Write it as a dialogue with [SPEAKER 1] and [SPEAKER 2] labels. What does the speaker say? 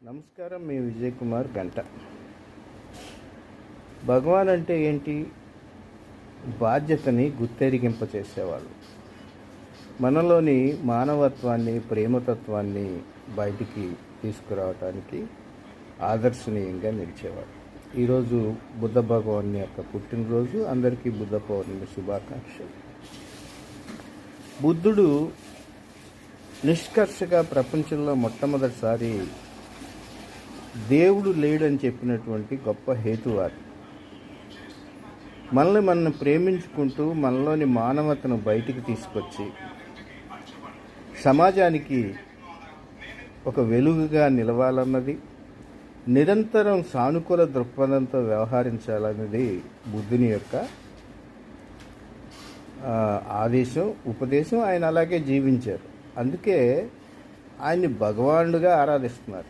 [SPEAKER 1] నమస్కారం, మీ విజయ్ కుమార్ గంట. భగవాన్ అంటే ఏంటి? బాధ్యతని గుర్తెరిగింపచేసేవాళ్ళు. మనలోని మానవత్వాన్ని, ప్రేమతత్వాన్ని బయటికి తీసుకురావటానికి ఆదర్శనీయంగా నిలిచేవాడు. ఈరోజు బుద్ధ భగవాన్ యొక్క పుట్టినరోజు. అందరికీ బుద్ధ పౌర్ణమి శుభాకాంక్షలు. బుద్ధుడు నిష్కర్షగా ప్రపంచంలో మొట్టమొదటిసారి దేవుడు లేడని చెప్పినటువంటి గొప్ప హేతువాది. మనల్ని ప్రేమించుకుంటూ మనలోని మానవతను బయటికి తీసుకొచ్చి సమాజానికి ఒక వెలుగుగా నిలవాలన్నది, నిరంతరం సానుకూల దృక్పథంతో వ్యవహరించాలన్నది బుద్ధుని యొక్క ఆదేశం, ఉపదేశం. ఆయన అలాగే జీవించారు. అందుకే ఆయన్ని భగవానుడిగా ఆరాధిస్తున్నారు.